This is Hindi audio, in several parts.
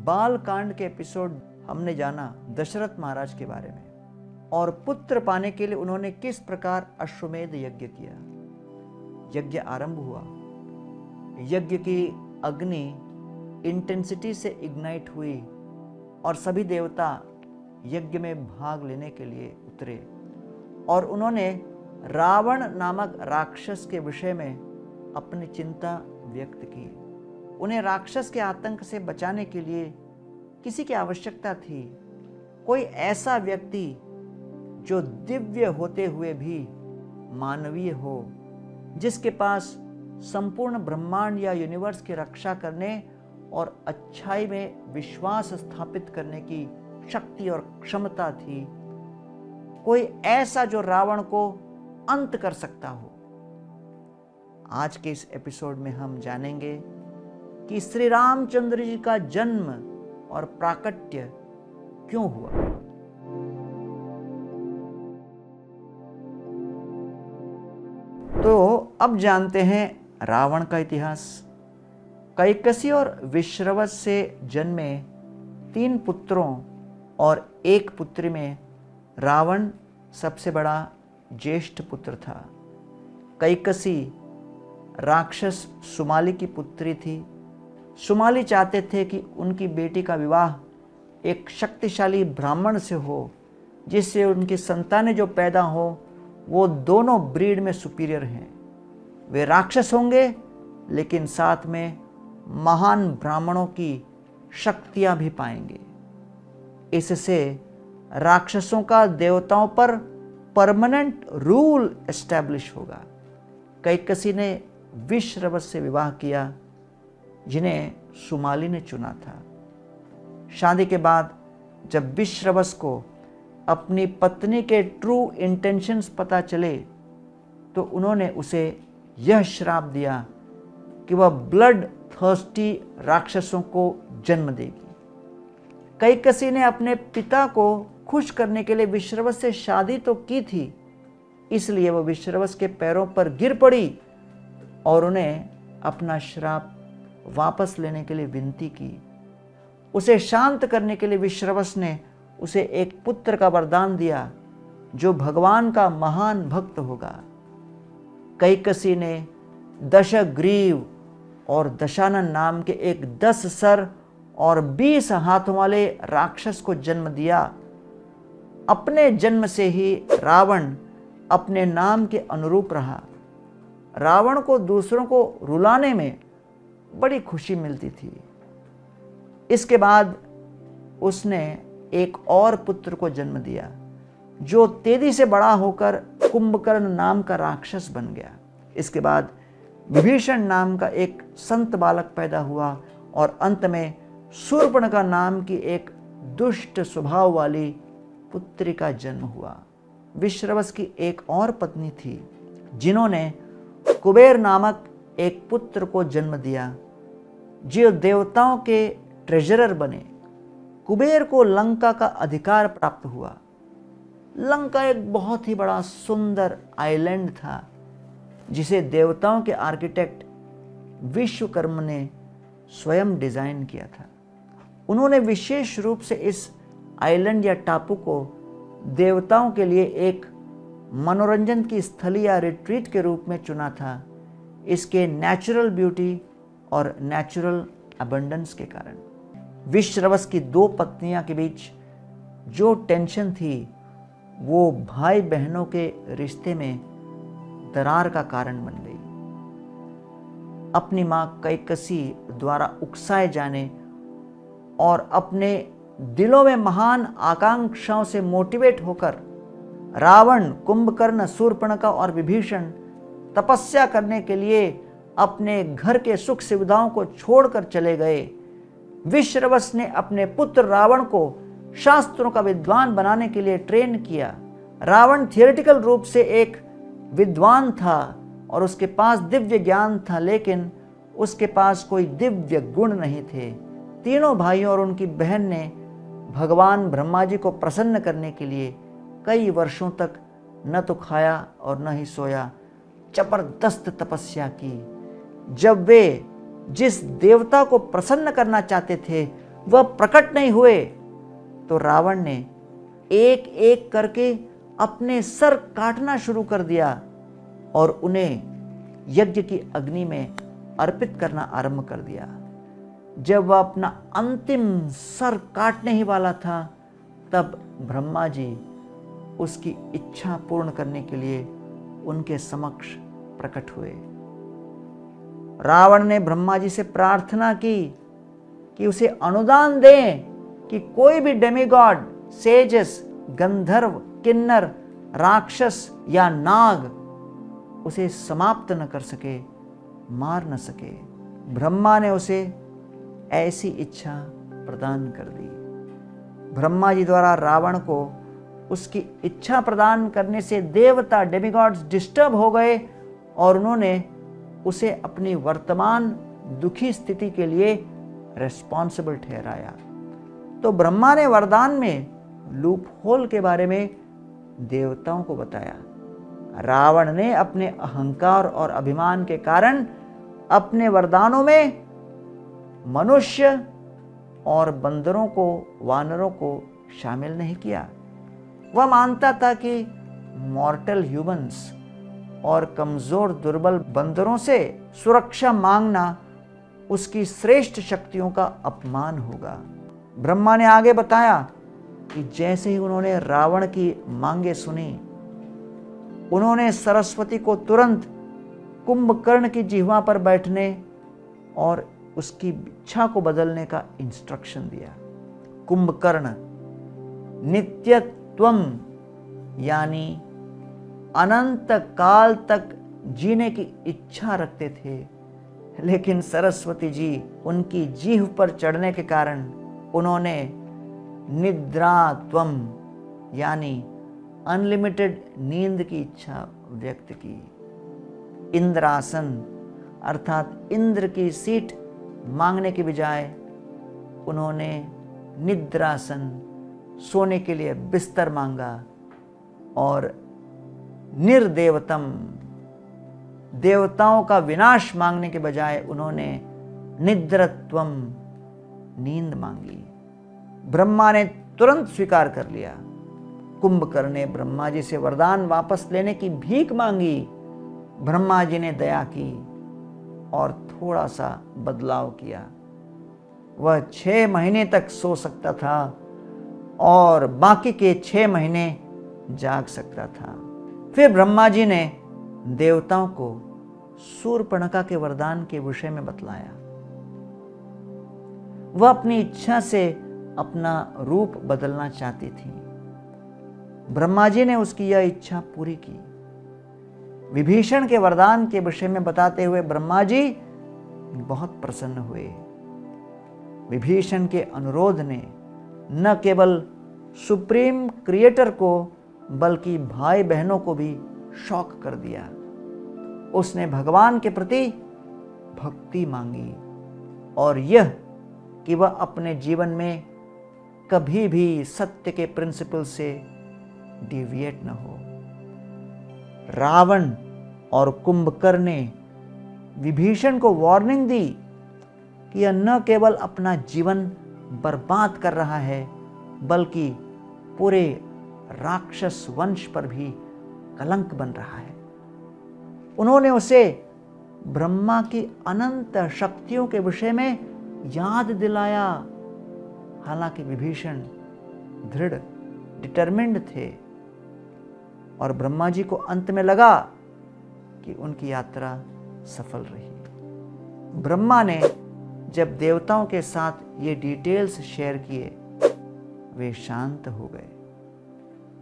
बाल कांड के एपिसोड हमने जाना दशरथ महाराज के बारे में और पुत्र पाने के लिए उन्होंने किस प्रकार अश्वमेध यज्ञ किया। यज्ञ आरंभ हुआ, यज्ञ की अग्नि इंटेंसिटी से इग्नाइट हुई और सभी देवता यज्ञ में भाग लेने के लिए उतरे और उन्होंने रावण नामक राक्षस के विषय में अपनी चिंता व्यक्त की। उन्हें राक्षस के आतंक से बचाने के लिए किसी की आवश्यकता थी, कोई ऐसा व्यक्ति जो दिव्य होते हुए भी मानवीय हो, जिसके पास संपूर्ण ब्रह्मांड या यूनिवर्स की रक्षा करने और अच्छाई में विश्वास स्थापित करने की शक्ति और क्षमता थी, कोई ऐसा जो रावण को अंत कर सकता हो। आज के इस एपिसोड में हम जानेंगे कि श्री रामचंद्र जी का जन्म और प्राकट्य क्यों हुआ। तो अब जानते हैं रावण का इतिहास। कैकसी और विश्रवस से जन्मे 3 पुत्रों और 1 पुत्री में रावण सबसे बड़ा ज्येष्ठ पुत्र था। कैकसी राक्षस सुमाली की पुत्री थी। सुमाली चाहते थे कि उनकी बेटी का विवाह एक शक्तिशाली ब्राह्मण से हो, जिससे उनकी संतानें जो पैदा हो वो दोनों ब्रीड में सुपीरियर हैं। वे राक्षस होंगे लेकिन साथ में महान ब्राह्मणों की शक्तियां भी पाएंगे। इससे राक्षसों का देवताओं पर परमानेंट रूल एस्टैब्लिश होगा। कैकसी ने विश्रवस से विवाह किया, जिन्हें सुमाली ने चुना था। शादी के बाद जब विश्रवस को अपनी पत्नी के ट्रू इंटेंशंस पता चले तो उन्होंने उसे यह श्राप दिया कि वह ब्लड थर्स्टी राक्षसों को जन्म देगी। कैकसी ने अपने पिता को खुश करने के लिए विश्रवस से शादी तो की थी, इसलिए वह विश्रवस के पैरों पर गिर पड़ी और उन्हें अपना श्राप वापस लेने के लिए विनती की। उसे शांत करने के लिए विश्रवस ने उसे एक पुत्र का वरदान दिया जो भगवान का महान भक्त होगा। कैकसी ने दशग्रीव और दशानन नाम के एक 10 सर और 20 हाथों वाले राक्षस को जन्म दिया। अपने जन्म से ही रावण अपने नाम के अनुरूप रहा। रावण को दूसरों को रुलाने में बड़ी खुशी मिलती थी। इसके बाद उसने एक और पुत्र को जन्म दिया जो तेजी से बड़ा होकर कुंभकर्ण नाम का राक्षस बन गया। इसके बाद विभीषण नाम का एक संत बालक पैदा हुआ और अंत में शूर्पणखा नाम की एक दुष्ट स्वभाव वाली पुत्री का जन्म हुआ। विश्रवस की एक और पत्नी थी जिन्होंने कुबेर नामक एक पुत्र को जन्म दिया जो देवताओं के ट्रेजरर बने। कुबेर को लंका का अधिकार प्राप्त हुआ। लंका एक बहुत ही बड़ा सुंदर आइलैंड था जिसे देवताओं के आर्किटेक्ट विश्वकर्मा ने स्वयं डिजाइन किया था। उन्होंने विशेष रूप से इस आइलैंड या टापू को देवताओं के लिए एक मनोरंजन की स्थली या रिट्रीट के रूप में चुना था, इसके नेचुरल ब्यूटी और नेचुरल अबंडेंस के कारण। विश्रवस की 2 पत्नियां के बीच जो टेंशन थी वो भाई बहनों के रिश्ते में दरार का कारण बन गई। अपनी मां कैकसी द्वारा उकसाए जाने और अपने दिलों में महान आकांक्षाओं से मोटिवेट होकर रावण, कुंभकर्ण, शूर्पणखा और विभीषण तपस्या करने के लिए अपने घर के सुख सुविधाओं को छोड़कर चले गए। विश्रवस ने अपने पुत्र रावण को शास्त्रों का विद्वान बनाने के लिए ट्रेन किया। रावण थियोरेटिकल रूप से एक विद्वान था और उसके पास दिव्य ज्ञान था, लेकिन उसके पास कोई दिव्य गुण नहीं थे। तीनों भाइयों और उनकी बहन ने भगवान ब्रह्मा जी को प्रसन्न करने के लिए कई वर्षों तक न तो खाया और न ही सोया, जबरदस्त तपस्या की। जब वे जिस देवता को प्रसन्न करना चाहते थे वह प्रकट नहीं हुए तो रावण ने एक एक करके अपने सर काटना शुरू कर दिया और उन्हें यज्ञ की अग्नि में अर्पित करना आरंभ कर दिया। जब वह अपना अंतिम सर काटने ही वाला था, तब ब्रह्मा जी उसकी इच्छा पूर्ण करने के लिए उनके समक्ष प्रकट हुए। रावण ने ब्रह्मा जी से प्रार्थना की कि उसे अनुदान दें कि कोई भी डेमिगॉड, सेजस, गंधर्व, किन्नर, राक्षस या नाग उसे समाप्त न कर सके, मार न सके। ब्रह्मा ने उसे ऐसी इच्छा प्रदान कर दी। ब्रह्मा जी द्वारा रावण को उसकी इच्छा प्रदान करने से देवता, डेमिगॉड्स डिस्टर्ब हो गए और उन्होंने उसे अपनी वर्तमान दुखी स्थिति के लिए रेस्पॉन्सिबल ठहराया। तो ब्रह्मा ने वरदान में लूप होल के बारे में देवताओं को बताया। रावण ने अपने अहंकार और अभिमान के कारण अपने वरदानों में मनुष्य और बंदरों को, वानरों को शामिल नहीं किया। वह मानता था कि मॉर्टल ह्यूमंस और कमजोर दुर्बल बंदरों से सुरक्षा मांगना उसकी श्रेष्ठ शक्तियों का अपमान होगा। ब्रह्मा ने आगे बताया कि जैसे ही उन्होंने रावण की मांगे सुनी, उन्होंने सरस्वती को तुरंत कुंभकर्ण की जिह्वा पर बैठने और उसकी इच्छा को बदलने का इंस्ट्रक्शन दिया। कुंभकर्ण नित्यत्वम यानी अनंत काल तक जीने की इच्छा रखते थे, लेकिन सरस्वती जी उनकी जीभ पर चढ़ने के कारण उन्होंने निद्रात्वम यानी अनलिमिटेड नींद की इच्छा व्यक्त की। इंद्रासन अर्थात इंद्र की सीट मांगने के बजाय उन्होंने निद्रासन, सोने के लिए बिस्तर मांगा। और निर्देवतम, देवताओं का विनाश मांगने के बजाय उन्होंने निद्रत्वम, नींद मांगी। ब्रह्मा ने तुरंत स्वीकार कर लिया। कुंभकर्ण ने ब्रह्मा जी से वरदान वापस लेने की भीख मांगी। ब्रह्मा जी ने दया की और थोड़ा सा बदलाव किया। वह 6 महीने तक सो सकता था और बाकी के 6 महीने जाग सकता था। फिर ब्रह्मा जी ने देवताओं को शूर्पणखा के वरदान के विषय में बतलाया। वह अपनी इच्छा से अपना रूप बदलना चाहती थी। ब्रह्मा जी ने उसकी यह इच्छा पूरी की। विभीषण के वरदान के विषय में बताते हुए ब्रह्मा जी बहुत प्रसन्न हुए। विभीषण के अनुरोध ने न केवल सुप्रीम क्रिएटर को बल्कि भाई बहनों को भी शॉक कर दिया। उसने भगवान के प्रति भक्ति मांगी और यह कि वह अपने जीवन में कभी भी सत्य के प्रिंसिपल से डिविएट न हो। रावण और कुंभकर्ण ने विभीषण को वार्निंग दी कि यह न केवल अपना जीवन बर्बाद कर रहा है बल्कि पूरे राक्षस वंश पर भी कलंक बन रहा है। उन्होंने उसे ब्रह्मा की अनंत शक्तियों के विषय में याद दिलाया। हालांकि विभीषण दृढ़ डिटरमिन्ड थे और ब्रह्मा जी को अंत में लगा कि उनकी यात्रा सफल रही। ब्रह्मा ने जब देवताओं के साथ ये डिटेल्स शेयर किए, वे शांत हो गए।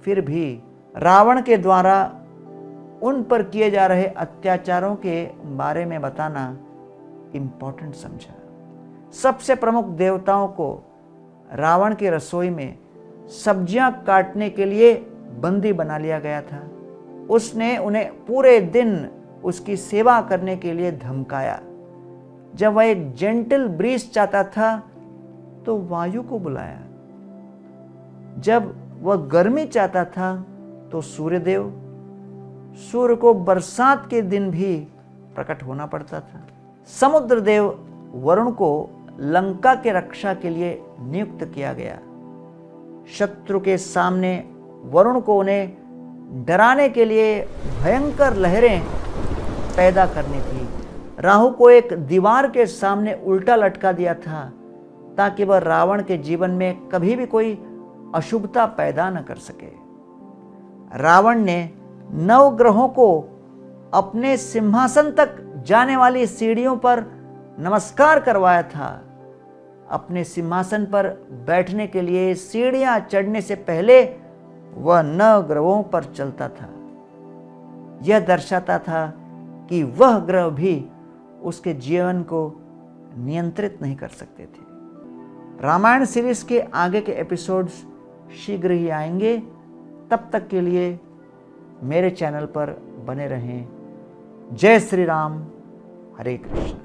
फिर भी रावण के द्वारा उन पर किए जा रहे अत्याचारों के बारे में बताना इंपॉर्टेंट समझा। सबसे प्रमुख देवताओं को रावण की रसोई में सब्जियां काटने के लिए बंदी बना लिया गया था। उसने उन्हें पूरे दिन उसकी सेवा करने के लिए धमकाया। जब वह एक जेंटल ब्रीज चाहता था तो वायु को बुलाया। जब वह गर्मी चाहता था तो सूर्यदेव, सूर्य को बरसात के दिन भी प्रकट होना पड़ता था। समुद्र देव वरुण को लंका के रक्षा के लिए नियुक्त किया गया। शत्रु के सामने वरुण को उन्हें डराने के लिए भयंकर लहरें पैदा करनी थी। राहु को एक दीवार के सामने उल्टा लटका दिया था ताकि वह रावण के जीवन में कभी भी कोई अशुभता पैदा न कर सके। रावण ने 9 ग्रहों को अपने सिंहासन तक जाने वाली सीढ़ियों पर नमस्कार करवाया था। अपने सिंहासन पर बैठने के लिए सीढ़ियां चढ़ने से पहले वह 9 ग्रहों पर चलता था। यह दर्शाता था कि वह ग्रह भी उसके जीवन को नियंत्रित नहीं कर सकते थे। रामायण सीरीज के आगे के एपिसोड्स शीघ्र ही आएंगे। तब तक के लिए मेरे चैनल पर बने रहें। जय श्री राम, हरे कृष्ण।